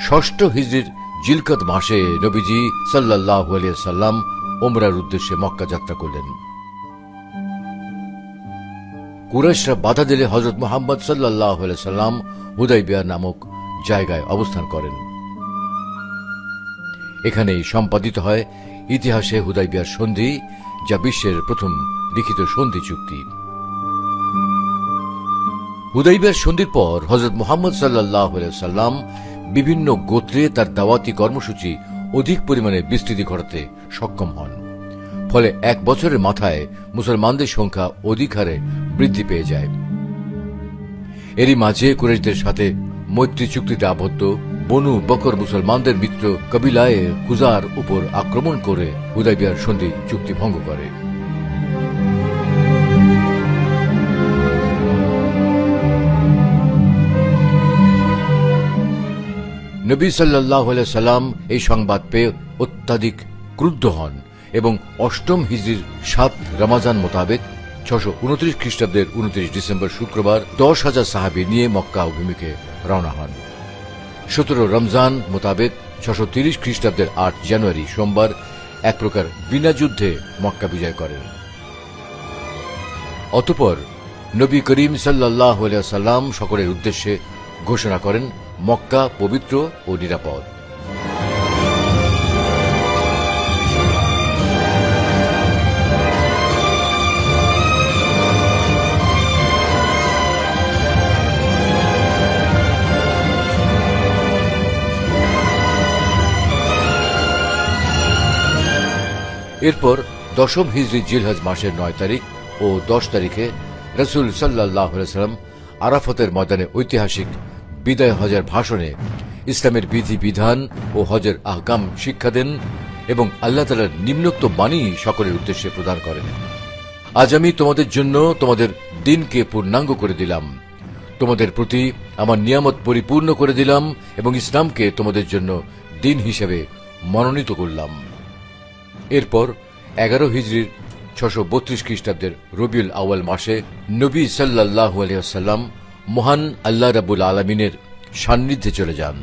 ষষ্ঠ হিজরির জিলকত মাসে নবীজি সাল্লাল্লাহু আলাইহি সাল্লাম উমরার উদ্দেশ্যে মক্কা যাত্রা করলেন। কুরাইশরা বাধা দিলে হযরত মুহাম্মদ সাল্লাল্লাহু আলাইহি সাল্লাম হুদাইবিয়া নামক জায়গায় অবস্থান করেন। এখানেই সম্পাদিত হয় ইতিহাসে হুদাইবিয়ার সন্ধি, যা বিশ্বের প্রথম লিখিত সন্ধি চুক্তি। হুদাইবিয়ার সন্ধির পর হযরত মুহাম্মদ সাল্লাল্লাহু আলাইহি সাল্লাম বিভিন্ন গোত্রে তার দাওয়াতি কর্মসূচি অধিক পরিমাণে বিস্তৃতি ঘটাতে সক্ষম হন। ফলে এক বছরের মাথায় মুসলমানদের সংখ্যা অধিক হারে বৃদ্ধি পেয়ে যায়। এরই মাঝে কুরাইশদের সাথে মৈত্রী চুক্তিতে আবদ্ধ বনু বকর মুসলমানদের মিত্র কবিলায়ে খুজার উপর আক্রমণ করে হুদাইবিয়ার সন্ধি চুক্তি ভঙ্গ করে। নবী সাল্লাল্লাহু আলাইহি সাল্লাম এই সংবাদ পেয়ে অত্যাধিক ক্রুদ্ধ হন এবং অষ্টম হিজরির 7 রমজান মোতাবেক 629 খ্রিস্টাব্দের 29 ডিসেম্বর শুক্রবার 10,000 সাহাবী নিয়ে মক্কা অভিমুখে রওনা হন। 17 রমজান মোতাবেক 630 খ্রিস্টাব্দের 8 জানুয়ারি সোমবার এক প্রকার বিনা যুদ্ধে মক্কা বিজয় করেন। অতঃপর নবী করিম সাল্লাল্লাহু আলাইহি সাল্লাম সকলের উদ্দেশ্যে ঘোষণা করেন, মক্কা পবিত্র ও নিরাপদ। এরপর দশম হিজরি জিলহজ মাসের 9 তারিখ ও 10 তারিখে রাসূল সাল্লাল্লাহু আলাইহি সাল্লাম আরাফাতের ময়দানে ঐতিহাসিক বিদায় হজের ভাষণে ইসলামের বিধি বিধান ও হজের আহকাম শিক্ষা দেন এবং আল্লাহ তাআলার নিম্নোক্ত বাণী সকলের উদ্দেশ্যে প্রদান করেন। আজ আমি তোমাদের জন্য তোমাদের দিনকে পূর্ণাঙ্গ করে দিলাম, তোমাদের প্রতি আমার নিয়ামত পরিপূর্ণ করে দিলাম এবং ইসলামকে তোমাদের জন্য দিন হিসেবে মনোনীত করলাম। এরপর 11 হিজরির 632 খ্রিস্টাব্দের রবিউল আউয়াল মাসে নবী সাল্লাল্লাহু আলাইহি ওয়াসাল্লাম মহান আল্লাহ রাব্বুল আলামিনের সান্নিধ্যে চলে যান।